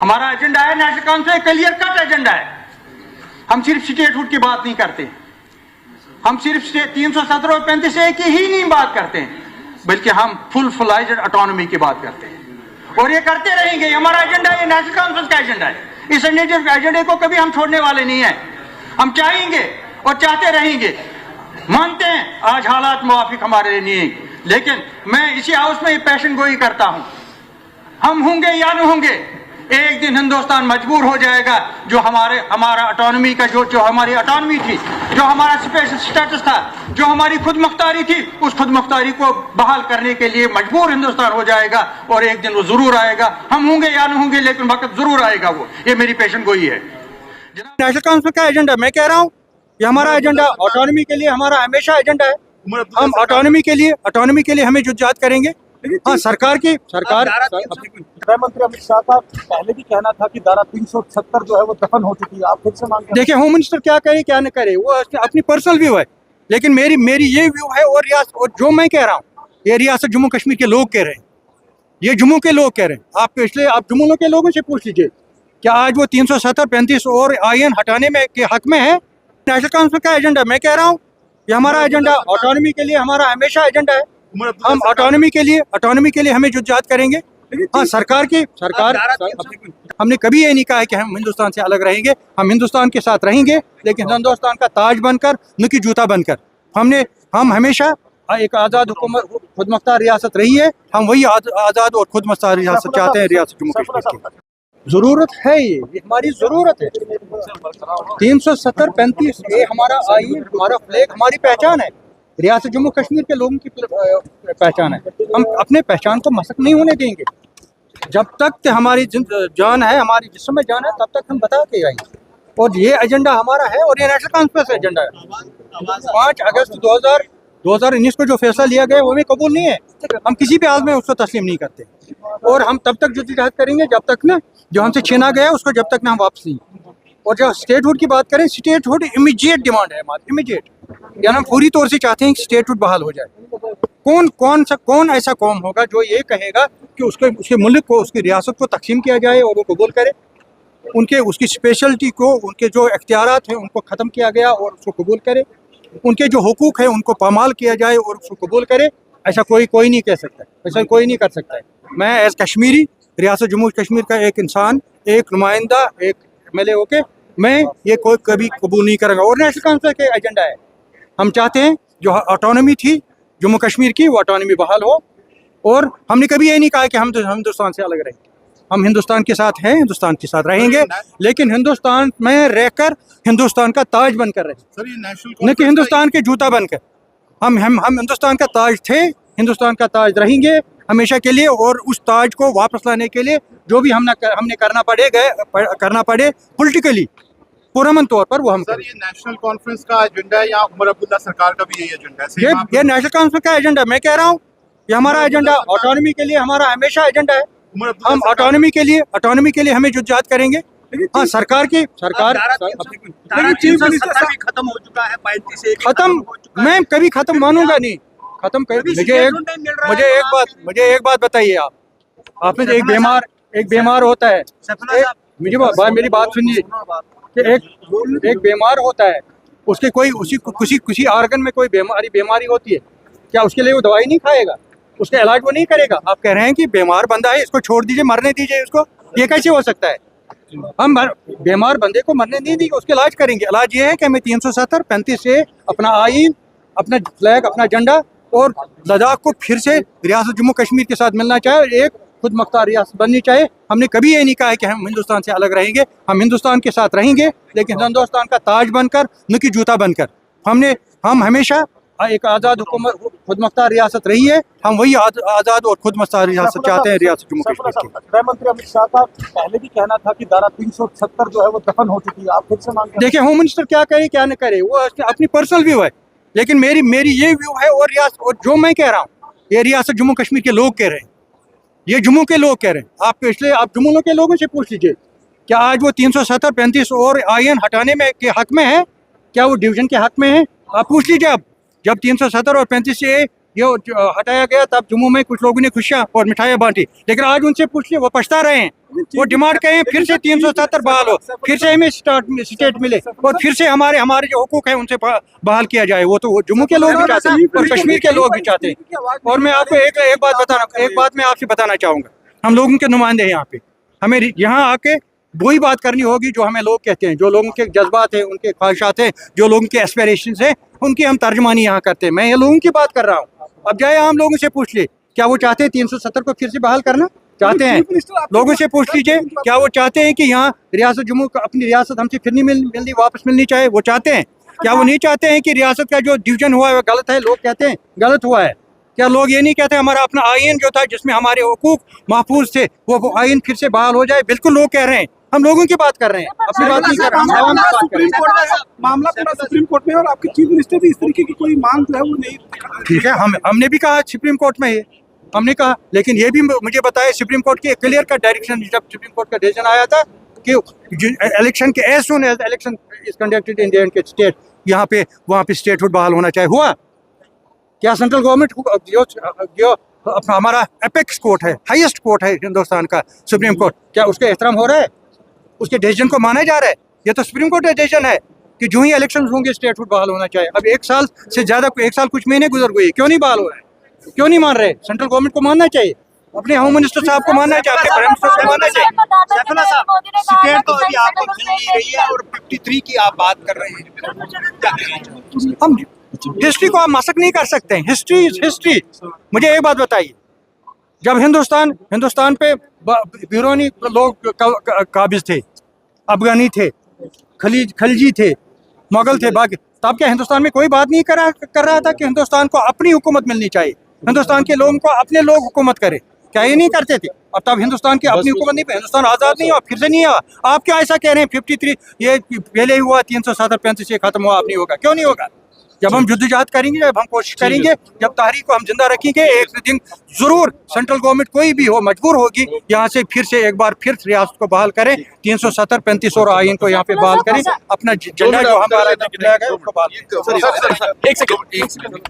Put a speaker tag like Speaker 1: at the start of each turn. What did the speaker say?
Speaker 1: हमारा एजेंडा है national council, clear cut agenda है। हम सिर्फ स्टेटहुड की बात नहीं करते, हम सिर्फ 317 और 35A की ही नहीं बात करते हैं, बल्कि हम फुल फ्लाइज्ड ऑटोनॉमी की बात करते हैं और ये करते रहेंगे। हमारा एजेंडा है, नेशनल काउंसिल का एजेंडा है। इस एजेंडे को कभी हम छोड़ने वाले नहीं है। हम चाहेंगे और चाहते रहेंगे। मानते हैं आज हालात मुवाफिक हमारे लिए नहीं है, लेकिन मैं इसी हाउस में पैशन गोई करता हूं। हम होंगे या नहीं होंगे, एक दिन हिंदुस्तान मजबूर हो जाएगा। जो हमारा ऑटोनॉमी का जो हमारी ऑटोनॉमी थी, जो हमारा स्पेशल स्टेटस था, जो हमारी खुद मुख्तारी थी, उस खुद मुख्तारी को बहाल करने के लिए मजबूर हिंदुस्तान हो जाएगा और एक दिन वो जरूर आएगा। हम होंगे या नहीं होंगे, लेकिन वक्त जरूर आएगा। वो ये मेरी पेशन गोई है। नेशनल काउंसिल का एजेंडा, मैं कह रहा हूँ ये हमारा एजेंडा ऑटोनॉमी के लिए हमारा हमेशा एजेंडा है। हम ऑटोनॉमी के लिए हमें जुद्दत करेंगे। हाँ, सरकार
Speaker 2: गृह मंत्री अमित शाह का पहले भी कहना था कि धारा 370 जो है वो दफन हो चुकी है। आप फिर से मांग रहे हैं?
Speaker 1: देखिए, होम मिनिस्टर क्या करे क्या न करे, वो अपनी पर्सनल व्यू है, लेकिन मेरी ये व्यू है। और जो मैं कह रहा हूँ, ये रियासत जम्मू कश्मीर के लोग कह रहे हैं, ये जम्मू के लोग कह रहे हैं। आप जम्मू के लोगों से पूछ लीजिए, क्या आज वो 370, 35 और आईएन हटाने में के हक में है? नेशनल काउंसिल का एजेंडा, मैं कह रहा हूँ ये हमारा एजेंडा ऑटोनॉमी के लिए हमारा हमेशा एजेंडा है। हम ऑटोनॉमी के लिए हमें जुद्दत करेंगे। हाँ, सरकार हमने कभी ये नहीं कहा है कि हम हिंदुस्तान से अलग रहेंगे। हम हिंदुस्तान के साथ रहेंगे, लेकिन हिंदुस्तान का ताज बनकर, न कि जूता बनकर। हम हमेशा एक आज़ाद हुकूमत, खुद मुख्तार रियासत रही है। हम वही आज़ाद और खुद मुख्तार रियासत चाहते हैं रियासत जम्मू कश्मीर की। जरूरत है, ये हमारी जरूरत है। 370, 35 ये हमारा आईन, हमारा फ्लैग, हमारी पहचान है। रियासत जम्मू कश्मीर के लोगों की पहचान है। हम अपने पहचान को मसक नहीं होने देंगे। जब तक हमारी जान है, हमारी जिस्म में जान है, तब तक हम बता के आएंगे। और ये एजेंडा हमारा है और ये नेशनल कॉन्फ्रेंस एजेंडा है। 5 अगस्त 2019 को जो फैसला लिया गया वो हमें कबूल नहीं है। हम किसी भी हाल में उसको तस्लीम नहीं करते और हम तब तक जद्दोजहद करेंगे जब तक ना जो हमसे छीना गया उसको जब तक ना हम वापस नहीं। और जब स्टेटहुड की बात करें, स्टेटहुड इमीडिएट डिमांड है हमारी, इमीडिएट। यानी हम पूरी तौर से चाहते हैं कि स्टेटहुड बहाल हो जाए। कौन ऐसा कौम होगा जो ये कहेगा कि उसके मुल्क को, उसकी रियासत को तकसीम किया जाए और वो कबूल करे? उसकी स्पेशलिटी को, उनके जो इख्तियारात हैं उनको ख़त्म किया गया और उसको कबूल करे। उनके जो हुकूक है उनको पामाल किया जाए और उसको कबूल करे। ऐसा कोई नहीं कह सकता, ऐसा कोई नहीं कर सकता है। मैं एज कश्मीरी, रियासत जम्मू कश्मीर का एक इंसान, एक नुमाइंदा, एक MLA होके मैं ये कभी कबूल नहीं करूँगा। और नेशनल काउंसिल के एजेंडा है, हम चाहते हैं जो ऑटोनॉमी थी जम्मू कश्मीर की, वो ऑटोनॉमी बहाल हो। और हमने कभी ये नहीं कहा कि हम हिंदुस्तान से अलग रहेंगे। हम हिंदुस्तान के साथ हैं, हिंदुस्तान के साथ रहेंगे, लेकिन हिंदुस्तान में रहकर हिंदुस्तान का ताज बनकर रहेंगे, न कि हिंदुस्तान के जूता बनकर। हम हिंदुस्तान का ताज थे, हिंदुस्तान का ताज रहेंगे हमेशा के लिए। और उस ताज को वापस लाने के लिए जो भी हमने करना पड़े पॉलिटिकली, पुरअमन तौर पर, वो हम
Speaker 2: सर, ये नेशनल कॉन्फ्रेंस का एजेंडा है या उमर अब्दुल्ला सरकार का भी यही एजेंडा है?
Speaker 1: ये नेशनल कॉन्फ्रेंस का एजेंडा, मैं कह रहा हूँ ये हमारा एजेंडा ऑटोनॉमी के लिए हमारा हमेशा एजेंडा है। हम ऑटोनॉमी के लिए हमें जुद्दत करेंगे। हाँ, सरकार
Speaker 2: चीफ मिनिस्टर भी खत्म हो चुका है, 35
Speaker 1: खत्म, मैं कभी खत्म मानूंगा नहीं। मुझे एक बात बताइए, आपने एक बीमार होता है, मेरी बात सुनिए कि एक बीमार होता है, उसके किसी ऑर्गन में कोई बीमारी होती है, क्या उसके लिए वो दवाई नहीं खाएगा? उसका इलाज वो नहीं करेगा? आप कह रहे हैं कि बीमार बंदा है, इसको छोड़ दीजिए, मरने दीजिए इसको। ये कैसे हो सकता है? हम बीमार बंदे को मरने नहीं देंगे, उसका इलाज करेंगे। इलाज ये है कि हमें 370, 35 से अपना आईन, अपना फ्लैग, अपना झंडा और लद्दाख को फिर से रियासत जम्मू कश्मीर के साथ मिलना चाहिए, एक खुद मुख्तार रियासत बननी चाहिए। हमने कभी ये नहीं कहा है कि हम हिंदुस्तान से अलग रहेंगे। हम हिंदुस्तान के साथ रहेंगे, लेकिन हिंदुस्तान का ताज बनकर, न कि जूता बनकर। हम हमेशा एक आज़ाद हुकूमत, खुद मुख्तार रियासत रही है। हम वही आज़ाद और खुद मुख्तार रियासत चाहते हैं रियासत जम्मू कश्मीर की।
Speaker 2: गृह मंत्री अमित शाह का पहले भी कहना था कि धारा 370 जो है वो दफन हो चुकी है। आप फिर से मांग रहे हैं?
Speaker 1: देखिए, होम मिनिस्टर क्या करे क्या न करे, वो अपनी पर्सनल व्यू है, लेकिन मेरी ये व्यू है। और जो मैं कह रहा हूँ, ये रियासत जम्मू कश्मीर के लोग कह रहे हैं, ये जम्मू के लोग कह रहे हैं। आप जम्मू के लोगों से पूछ लीजिए, क्या आज वो 370, 35 और आईएन हटाने में के हक में है? क्या वो डिवीजन के हक में है? आप पूछ लीजिए। अब जब 370 और 35 से ये हटाया गया तब जम्मू में कुछ लोगों ने खुशियां और मिठाइयां बांटी, लेकिन आज उनसे पूछ लिया वो पछता रहे हैं। वो डिमांड करें फिर से 370 बहाल हो, फिर से हमें स्टेट मिले और फिर से हमारे जो हुकूक है उनसे बहाल किया जाए। वो तो जम्मू के लोग भी चाहते हैं और कश्मीर के लोग भी चाहते हैं। और मैं आपको एक बात मैं आपसे बताना चाहूँगा, हम लोगों के नुमाइंदे हैं यहाँ पे, हमें यहाँ आके वही बात करनी होगी जो हमें लोग कहते हैं, जो लोगों के जज्बात हैं, उनके ख्वाहिशात हैं, जो लोगों के एस्पिरेशंस हैं, उनकी हम तर्जमानी यहाँ करते हैं। मैं ये लोगों की बात कर रहा हूँ। अब जाए आम लोगों से पूछ ले, क्या वो चाहते हैं 370 को फिर से बहाल करना चाहते हैं? लोगों से पूछ लीजिए, क्या वो चाहते हैं कि यहाँ रियासत जम्मू का अपनी रियासत हमसे फिर नहीं मिलनी, वापस मिलनी चाहिए? वो चाहते हैं? क्या वो नहीं चाहते हैं कि रियासत का जो डिवीजन हुआ है वो गलत है? लोग कहते हैं गलत हुआ है। क्या लोग ये नहीं कहते हमारा अपना आइन जो था जिसमें हमारे हुकूक महफूज थे वो आइन फिर से बहाल हो जाए? बिल्कुल लोग कह रहे हैं, हम लोगों की बात कर रहे हैं, अपनी बात नहीं कर रहे, हम आवाम की बात कर रहे हैं।
Speaker 2: मामला पूरा सुप्रीम कोर्ट में है और आपके चीफ मिनिस्टर भी इस तरीके की कोई मांग जो है वो नहीं दिखा।
Speaker 1: ठीक है, हमने भी कहा सुप्रीम कोर्ट में, हमने कहा, लेकिन ये भी मुझे बताया सुप्रीम कोर्ट की क्लियर का डायरेक्शन, जब सुप्रीम कोर्ट का डिसीजन आया था कि इलेक्शन के as soon as election is conducted in the state, यहाँ पे वहाँ पे स्टेटहुड बहाल होना चाहिए। हुआ क्या? सेंट्रल गवर्नमेंट जो अपना हमारा एपेक्स कोर्ट है, हाईएस्ट कोर्ट है हिंदुस्तान का, सुप्रीम कोर्ट, क्या उसका एहतराम हो रहा है? उसके डिसीजन को माना जा रहा है? ये तो सुप्रीम कोर्ट का डिसीजन है कि जो ही इलेक्शन होंगे स्टेटहुड बहाल होना चाहिए। अब 1 साल से ज्यादा, 1 साल कुछ महीने गुजर गए, क्यों नहीं बहाल हो रहा है? क्यों नहीं मान रहे? सेंट्रल गवर्नमेंट को मानना चाहिए, अपने होम मिनिस्टर साहब को मानना चाहिए, अपने प्राइम मिनिस्टर को मानना चाहिए।
Speaker 3: सैफुल्लाह साहब, स्टेट तो अभी आपको मिल नहीं रही है और 53 की आप बात कर रहे हैं।
Speaker 1: हम हिस्ट्री को आप मसक नहीं कर सकते हैं। History is history. मुझे एक बात बताइए, जब हिंदुस्तान पे बिरोनी लोग काबिज थे, अफगानी थे, खलजी थे, मुगल थे, बाकी तब क्या हिंदुस्तान में कोई बात नहीं कर रहा था कि हिंदुस्तान को अपनी हुकूमत मिलनी चाहिए, हिंदुस्तान के लोगों को अपने लोग हुकूमत करें? क्या ये नहीं करते थे? अब तब हिंदुस्तान की अपनी हुकूमत नहीं, हिंदुस्तान आज़ाद नहीं हुआ, फिर से नहीं हुआ। आप क्या ऐसा कह रहे हैं 53 ये पहले ही हुआ, 335 ये खत्म हुआ, अब नहीं होगा? क्यों नहीं होगा? जब हम जद्दोजहद करेंगे, जब हम कोशिश करेंगे, जब तहरीक को हम जिंदा रखेंगे, एक दिन जरूर सेंट्रल गवर्नमेंट कोई भी हो मजबूर होगी यहाँ से फिर से एक बार फिर रियासत को बहाल करें, 370, 35 और आइन को यहाँ पे बहाल करें, अपना झंडा जो हमारा उसको बहाल करें।
Speaker 3: एक सेकंड